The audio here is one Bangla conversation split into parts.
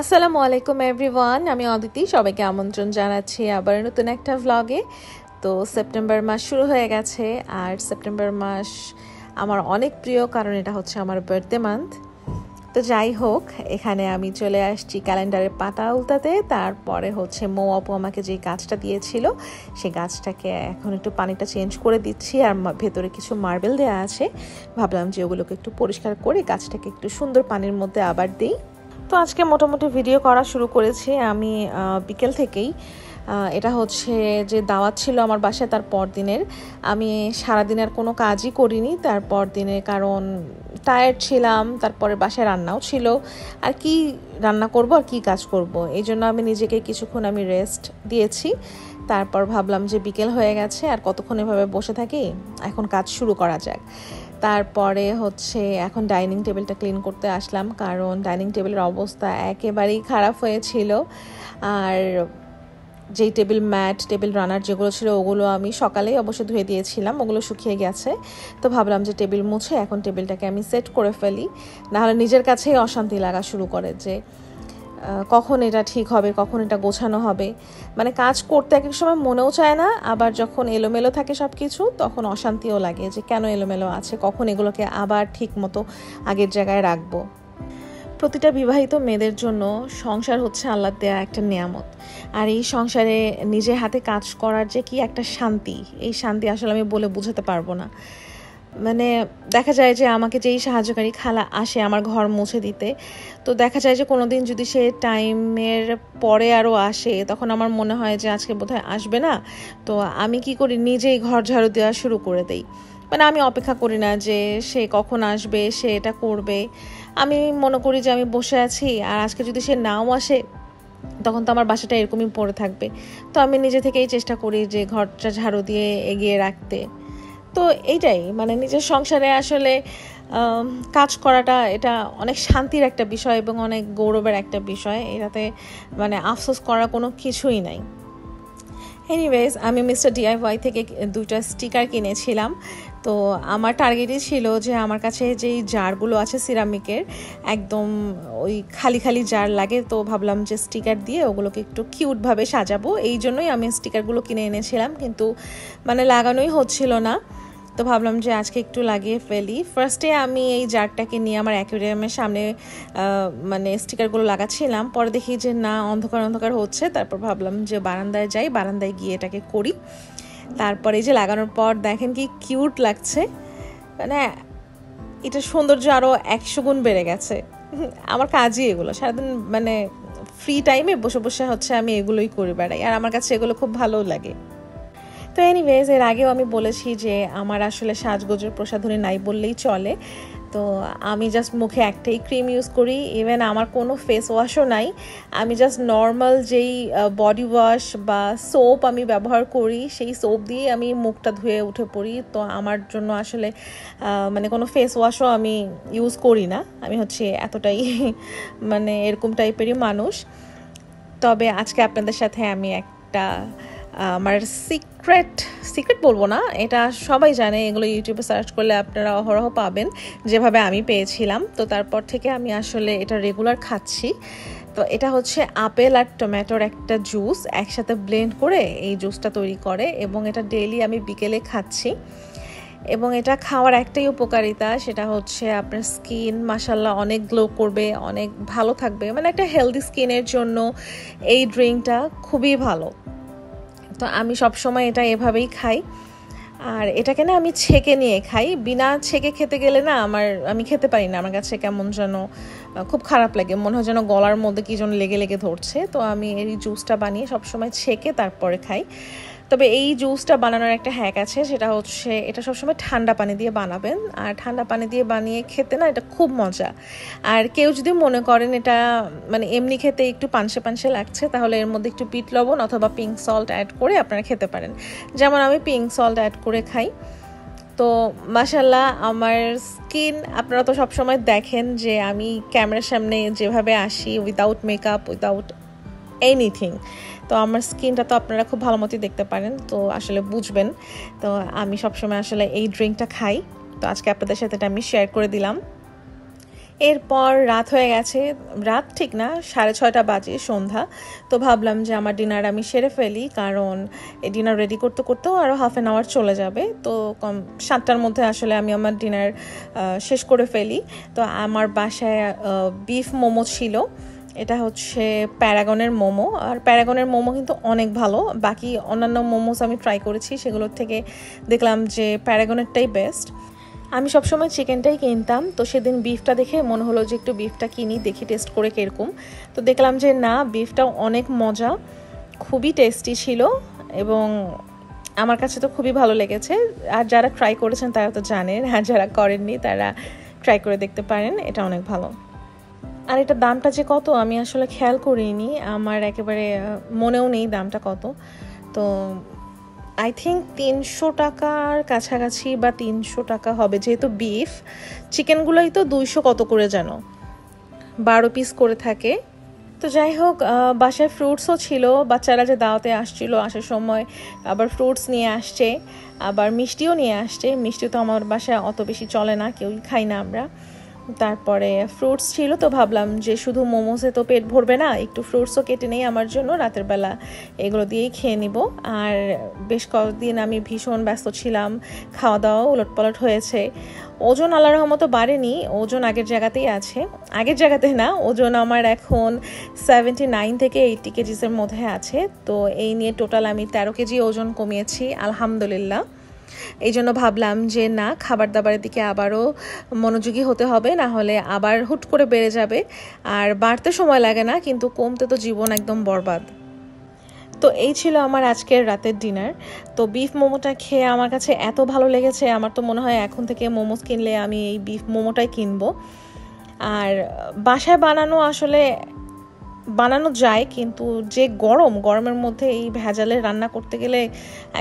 আসসালামু আলাইকুম এভরিওয়ান, আমি অদিতি। সবাইকে আমন্ত্রণ জানাচ্ছি আবার নতুন একটা ভ্লগে। তো সেপ্টেম্বর মাস শুরু হয়ে গেছে, আর সেপ্টেম্বর মাস আমার অনেক প্রিয়, কারণ এটা হচ্ছে আমার বার্থডে মান্থ। তো যাই হোক, এখানে আমি চলে আসছি ক্যালেন্ডারের পাতা উল্টাতে। তারপরে হচ্ছে মৌ আপু আমাকে যে গাছটা দিয়েছিল, সেই গাছটাকে এখন একটু পানিটা চেঞ্জ করে দিচ্ছি, আর ভেতরে কিছু মার্বেল দেওয়া আছে। ভাবলাম যে ওগুলোকে একটু পরিষ্কার করে গাছটাকে একটু সুন্দর পানির মধ্যে আবার দিই। তো আজকে মোটামুটি ভিডিও করা শুরু করেছি আমি বিকেল থেকেই। এটা হচ্ছে যে দাওয়াত ছিল আমার বাসায়, তার পর দিনের। আমি সারাদিনের কোনো কাজই করিনি তারপর দিনে, কারণ টায়ার্ড ছিলাম। তারপরে বাসায় রান্নাও ছিল, আর কি রান্না করব আর কি কাজ করব, এই জন্য আমি নিজেকে কিছুক্ষণ আমি রেস্ট দিয়েছি। তারপর ভাবলাম যে বিকেল হয়ে গেছে, আর কতক্ষণ এভাবে বসে থাকি, এখন কাজ শুরু করা যাক। তারপরে হচ্ছে এখন ডাইনিং টেবিলটা ক্লিন করতে আসলাম, কারণ ডাইনিং টেবিলের অবস্থা একেবারেই খারাপ হয়েছিল। আর যেই টেবিল ম্যাট, টেবিল রানার যেগুলো ছিল, ওগুলো আমি সকালেই অবশ্য ধুয়ে দিয়েছিলাম, ওগুলো শুকিয়ে গেছে। তো ভাবলাম যে টেবিল মুছে এখন টেবিলটাকে আমি সেট করে ফেলি, নাহলে নিজের কাছেই অশান্তি লাগা শুরু করে যে কখন এটা ঠিক হবে, কখন এটা গোছানো হবে। মানে কাজ করতে এক এক সময় মনেও চায় না, আবার যখন এলোমেলো থাকে সব কিছু, তখন অশান্তিও লাগে যে কেন এলোমেলো আছে, কখন এগুলোকে আবার ঠিক মতো আগের জায়গায় রাখবো। প্রতিটা বিবাহিত মেয়েদের জন্য সংসার হচ্ছে আল্লাহর দেয়া একটা নিয়ামত, আর এই সংসারে নিজের হাতে কাজ করার যে কি একটা শান্তি, এই শান্তি আসলে আমি বলে বোঝাতে পারবো না। মানে দেখা যায় যে আমাকে যেই সাহায্যকারী খালা আসে আমার ঘর মুছে দিতে, তো দেখা যায় যে কোনো দিন যদি সে টাইমের পরে আরও আসে, তখন আমার মনে হয় যে আজকে বোধহয় আসবে না। তো আমি কি করি, নিজেই ঘর ঝাড়ু দেওয়া শুরু করে দেই। মানে আমি অপেক্ষা করি না যে সে কখন আসবে, সে এটা করবে। আমি মনে করি যে আমি বসে আছি, আর আজকে যদি সে নাও আসে, তখন তো আমার বাসাটা এরকমই পড়ে থাকবে। তো আমি নিজে থেকেই চেষ্টা করি যে ঘরটা ঝাড়ু দিয়ে এগিয়ে রাখতে। তো এইটাই, মানে নিজের সংসারে আসলে কাজ করাটা এটা অনেক শান্তির একটা বিষয় এবং অনেক গৌরবের একটা বিষয়। এটাতে মানে আফসোস করার কোনো কিছুই নাই। এনিওয়েজ, আমি মিস্টার ডিআইওয়াই থেকে 2টা স্টিকার কিনেছিলাম। তো আমার টার্গেটই ছিল যে আমার কাছে যেই জারগুলো আছে সিরামিকের, একদম ওই খালি খালি জার লাগে, তো ভাবলাম যে স্টিকার দিয়ে ওগুলোকে একটু কিউটভাবে সাজাবো। এই জন্যই আমি স্টিকারগুলো কিনে এনেছিলাম, কিন্তু মানে লাগানোই হচ্ছিল না। তো ভাবলাম যে আজকে একটু লাগিয়ে ফেলি। ফার্স্টে আমি এই জারটাকে নিয়ে আমার অ্যাকুয়ারিয়ামের সামনে মানে স্টিকারগুলো লাগাচ্ছিলাম, পরে দেখি যে না, অন্ধকার অন্ধকার হচ্ছে। তারপর ভাবলাম যে বারান্দায় যাই, বারান্দায় গিয়ে এটাকে করি। তারপরে এই যে লাগানোর পর দেখেন কি কিউট লাগছে, মানে এটা সৌন্দর্য আরও 100 গুণ বেড়ে গেছে। আমার কাজই এগুলো, সারাদিন মানে ফ্রি টাইমে বসে বসে হচ্ছে আমি এগুলোই করে বেড়াই, আর আমার কাছে এগুলো খুব ভালোও লাগে। তো এনিওয়েজ, এর আগেও আমি বলেছি যে আমার আসলে সাজগোজের প্রসাধনী নাই বললেই চলে। তো আমি জাস্ট মুখে একটাই ক্রিম ইউজ করি, ইভেন আমার কোনো ফেস ওয়াশও নাই। আমি জাস্ট নর্মাল যেই বডি ওয়াশ বা সোপ আমি ব্যবহার করি, সেই সোপ দিয়ে আমি মুখটা ধুয়ে উঠে পড়ি। তো আমার জন্য আসলে মানে কোনো ফেস ওয়াশও আমি ইউজ করি না। আমি হচ্ছে এতটাই মানে এরকম টাইপেরই মানুষ। তবে আজকে আপনাদের সাথে আমি একটা আমার সিক্রেট বলবো না, এটা সবাই জানে, এগুলো ইউটিউবে সার্চ করলে আপনারা অহরহ পাবেন, যেভাবে আমি পেয়েছিলাম। তো তারপর থেকে আমি আসলে এটা রেগুলার খাচ্ছি। তো এটা হচ্ছে আপেল আর টমেটোর একটা জুস একসাথে ব্লেন্ড করে এই জুসটা তৈরি করে, এবং এটা ডেইলি আমি বিকেলে খাচ্ছি। এবং এটা খাওয়ার একটাই উপকারিতা, সেটা হচ্ছে আপনার স্কিন মাশাআল্লাহ অনেক গ্লো করবে, অনেক ভালো থাকবে। মানে একটা হেলদি স্কিনের জন্য এই ড্রিঙ্কটা খুবই ভালো। তো আমি সবসময় এটা এভাবেই খাই, আর এটাকে না আমি ছেঁকে নিয়ে খাই। বিনা ছেঁকে খেতে গেলে না আমি খেতে পারি না, আমার কাছে কেমন যেন খুব খারাপ লাগে, মনে হয় যেন গলার মধ্যে কি যেন লেগে লেগে ধরছে। তো আমি এই জুসটা বানিয়ে সবসময় ছেঁকে তারপরে খাই। তবে এই জুসটা বানানোর একটা হ্যাক আছে, সেটা হচ্ছে এটা সবসময় ঠান্ডা পানি দিয়ে বানাবেন, আর ঠান্ডা পানি দিয়ে বানিয়ে খেতে না এটা খুব মজা। আর কেউ যদি মনে করেন এটা মানে এমনি খেতে একটু পানসে পানসে লাগছে, তাহলে এর মধ্যে একটু বিট লবণ অথবা পিঙ্ক সল্ট অ্যাড করে আপনারা খেতে পারেন। যেমন আমি পিঙ্ক সল্ট অ্যাড করে খাই। তো মাশাআল্লাহ আমার স্কিন, আপনারা তো সবসময় দেখেন যে আমি ক্যামেরার সামনে যেভাবে আসি, উইদাউট মেকআপ, উইদাউট এনিথিং। তো আমার স্কিনটা তো আপনারা খুব ভালো মতোই দেখতে পারেন, তো আসলে বুঝবেন। তো আমি সবসময় আসলে এই ড্রিঙ্কটা খাই, তো আজকে আপনাদের সাথে এটা আমি শেয়ার করে দিলাম। এরপর রাত হয়ে গেছে, রাত ঠিক না 6:30 বাজে, সন্ধ্যা। তো ভাবলাম যে আমার ডিনার আমি সেরে ফেলি, কারণ এই ডিনার রেডি করতে করতেও আরও হাফ অ্যান আওয়ার চলে যাবে। তো 7টার মধ্যে আসলে আমি আমার ডিনার শেষ করে ফেলি। তো আমার বাসায় বিফ মোমো ছিল। এটা হচ্ছে প্যারাগনের মোমো, আর প্যারাগনের মোমো কিন্তু অনেক ভালো। বাকি অন্যান্য মোমোস আমি ট্রাই করেছি, সেগুলোর থেকে দেখলাম যে প্যারাগনেরটাই বেস্ট। আমি সবসময় চিকেনটাই কিনতাম, তো সেদিন বিফটা দেখে মনে হলো যে একটু বিফটা কিনি, দেখি টেস্ট করে কীরকম। তো দেখলাম যে না, বিফটাও অনেক মজা, খুবই টেস্টি ছিল এবং আমার কাছে তো খুবই ভালো লেগেছে। আর যারা ট্রাই করেছেন তারা তো জানেন, আর যারা করেননি তারা ট্রাই করে দেখতে পারেন, এটা অনেক ভালো। আর এটা দামটা যে কত আমি আসলে খেয়াল করিনি, আমার একেবারে মনেও নেই দামটা কত। তো আই থিঙ্ক 300 টাকার কাছাকাছি বা 300 টাকা হবে, যেহেতু বিফ। চিকেনগুলোই তো 200 কত করে যেন, 12 পিস করে থাকে। তো যাই হোক, বাসায় ফ্রুটসও ছিল, বাচ্চারা যে দাওয়াতে আসছিল আসার সময় আবার ফ্রুটস নিয়ে আসছে, আবার মিষ্টিও নিয়ে আসছে। মিষ্টি তো আমার বাসায় অত বেশি চলে না, কেউই খাই না আমরা। তারপরে ফ্রুটস ছিল, তো ভাবলাম যে শুধু মোমোসে তো পেট ভরবে না, একটু ফ্রুটসও কেটে নেই আমার জন্য, রাতের বেলা এগুলো দিয়েই খেয়ে নিব। আর বেশ কয়েকদিন আমি ভীষণ ব্যস্ত ছিলাম, খাওয়া দাওয়া উলটপালট হয়েছে। ওজন আল্লাহর রহমতে বাড়েনি, ওজন আগের জায়গাতেই আছে। আগের জায়গাতে না, ওজন আমার এখন 79 থেকে 80 কেজিসের মধ্যে আছে। তো এই নিয়ে টোটাল আমি 13 কেজি ওজন কমিয়েছি, আলহামদুলিল্লাহ। এই জন্য ভাবলাম যে না, খাবার দাবারের দিকে আবারও মনোযোগী হতে হবে, না হলে আবার হুট করে বেড়ে যাবে। আর বাড়তে সময় লাগে না, কিন্তু কমতে তো জীবন একদম বরবাদ। তো এই ছিল আমার আজকের রাতের ডিনার। তো বিফ মোমোটা খেয়ে আমার কাছে এত ভালো লেগেছে, আমার তো মনে হয় এখন থেকে মোমোস কিনলে আমি এই বিফ মোমোটাই কিনবো। আর বাসায় বানানো যায়, কিন্তু যে গরমের মধ্যে এই ভেজালে রান্না করতে গেলে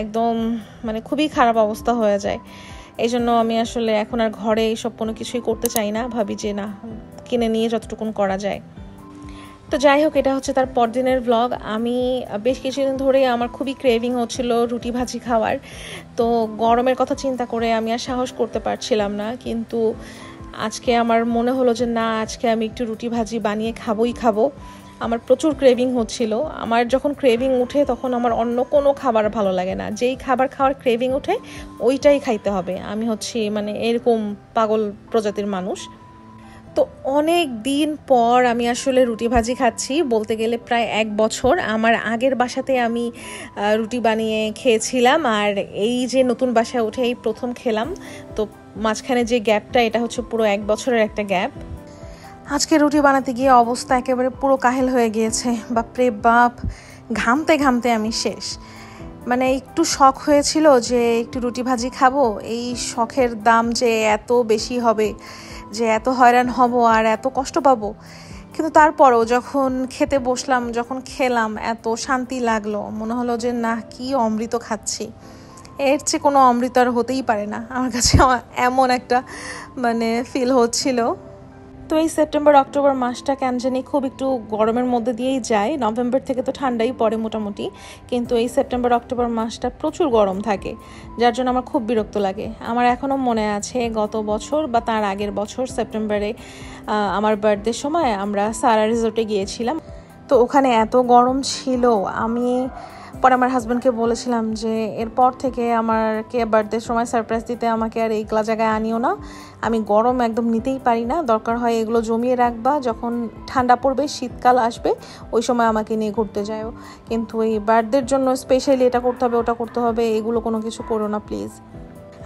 একদম মানে খুবই খারাপ অবস্থা হয়ে যায়। এই জন্য আমি আসলে এখন আর ঘরে এইসব কোনো কিছুই করতে চাই না, ভাবি যে না, কিনে নিয়ে যতটুকুন করা যায়। তো যাই হোক, এটা হচ্ছে তার পরদিনের ভ্লগ। আমি বেশ কিছুদিন ধরেই আমার খুবই ক্রেভিং হচ্ছিল রুটি ভাজি খাওয়ার। তো গরমের কথা চিন্তা করে আমি আর সাহস করতে পারছিলাম না, কিন্তু আজকে আমার মনে হলো যে না, আজকে আমি একটু রুটি ভাজি বানিয়ে খাবো। আমার প্রচুর ক্রেভিং হচ্ছিল। আমার যখন ক্রেভিং উঠে তখন আমার অন্য কোনো খাবার ভালো লাগে না, যেই খাবার খাওয়ার ক্রেভিং উঠে ওইটাই খাইতে হবে। আমি হচ্ছি মানে এরকম পাগল প্রজাতির মানুষ। তো অনেক দিন পর আমি আসলে রুটি ভাজি খাচ্ছি, বলতে গেলে প্রায় 1 বছর। আমার আগের বাসাতে আমি রুটি বানিয়ে খেয়েছিলাম, আর এই যে নতুন বাসায় উঠে এই প্রথম খেলাম। তো মাঝখানে যে গ্যাপটা, এটা হচ্ছে পুরো 1 বছরের একটা গ্যাপ। আজকে রুটি বানাতে গিয়ে অবস্থা একেবারে পুরো কাহিল হয়ে গিয়েছে, বাপরে বাপ, ঘামতে ঘামতে আমি শেষ। মানে একটু শখ হয়েছিল যে একটু রুটি ভাজি খাবো, এই শখের দাম যে এত বেশি হবে, যে এত হয়রান হব আর এত কষ্ট পাবো। কিন্তু তারপরও যখন খেতে বসলাম, যখন খেলাম, এত শান্তি লাগলো, মনে হলো যে না, কি অমৃত খাচ্ছি। এর চেয়ে কোনো অমৃত আর হতেই পারে না আমার কাছে, এমন একটা মানে ফিল হচ্ছিল। তো এই সেপ্টেম্বর অক্টোবর মাসটা কেন জানি খুব একটু গরমের মধ্যে দিয়েই যায়। নভেম্বর থেকে তো ঠান্ডাই পড়ে মোটামুটি, কিন্তু এই সেপ্টেম্বর অক্টোবর মাসটা প্রচুর গরম থাকে, যার জন্য আমার খুব বিরক্ত লাগে। আমার এখনও মনে আছে গত বছর বা তার আগের বছর সেপ্টেম্বরে আমার বার্থডের সময় আমরা সারা রিসোর্টে গিয়েছিলাম। তো ওখানে এত গরম ছিল, আমি পরে আমার হাজব্যান্ডকে বলেছিলাম যে এরপর থেকে আমাকে বার্থডের সময় সারপ্রাইজ দিতে আমাকে আর এইগুলা জায়গায় আনিও না, আমি গরম একদম নিতেই পারি না, দরকার হয় এগুলো জমিয়ে রাখবা, যখন ঠান্ডা পড়বে, শীতকাল আসবে, ওই সময় আমাকে নিয়ে ঘুরতে যাও। কিন্তু এই বার্থডের জন্য স্পেশালি এটা করতে হবে, ওটা করতে হবে, এগুলো কোনো কিছু করো না প্লিজ।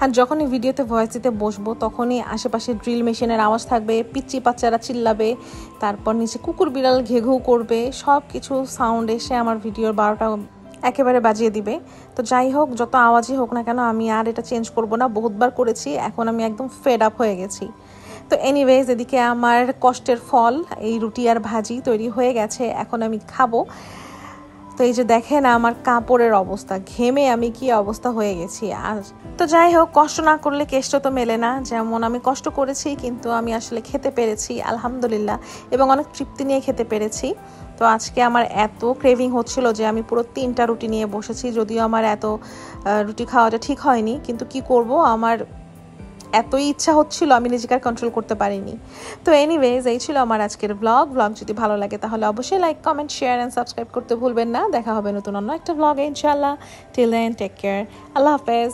আর যখনই ভিডিওতে ভয়েস দিতে বসবো তখনই আশেপাশে ড্রিল মেশিনের আওয়াজ থাকবে, পিচ্চি বাচ্চারা চিল্লাবে, তারপর নিচে কুকুর বিড়াল ঘেঘু করবে, সব কিছু সাউন্ড এসে আমার ভিডিওর 12টা একেবারে বাজিয়ে দিবে। তো যাই হোক, যত আওয়াজই হোক না কেন, আমি আর এটা চেঞ্জ করব না, বহুতবার করেছি, এখন আমি একদম ফেড আপ হয়ে গেছি। তো এনিওয়েজ, এদিকে আমার কষ্টের ফল এই রুটি আর ভাজি তৈরি হয়ে গেছে, এখন আমি খাবো। তো এই যে দেখেন আমার কাপড়ের অবস্থা, ঘেমে আমি কি অবস্থা হয়ে গেছি। আর তো যাই হোক, কষ্ট না করলে কেষ্ট তো মেলে না, যেমন আমি কষ্ট করেছি কিন্তু আমি আসলে খেতে পেরেছি আলহামদুলিল্লাহ, এবং অনেক তৃপ্তি নিয়ে খেতে পেরেছি। তো আজকে আমার এত ক্রেভিং হচ্ছিল যে আমি পুরো 3টা রুটি নিয়ে বসেছি, যদিও আমার এত রুটি খাওয়াটা ঠিক হয়নি, কিন্তু কি করব, আমার এতই ইচ্ছা হচ্ছিল আমি নিজেকে আর কন্ট্রোল করতে পারিনি। তো এনিওয়েজ এই ছিল আমার আজকের ব্লগ যদি ভালো লাগে তাহলে অবশ্যই like comment share and subscribe করতে ভুলবেন না। দেখা হবে নতুন অন্য একটা ব্লগে ইনশাআল্লাহ। টিল দেন টেক কেয়ার, আল্লাহ হাফেজ।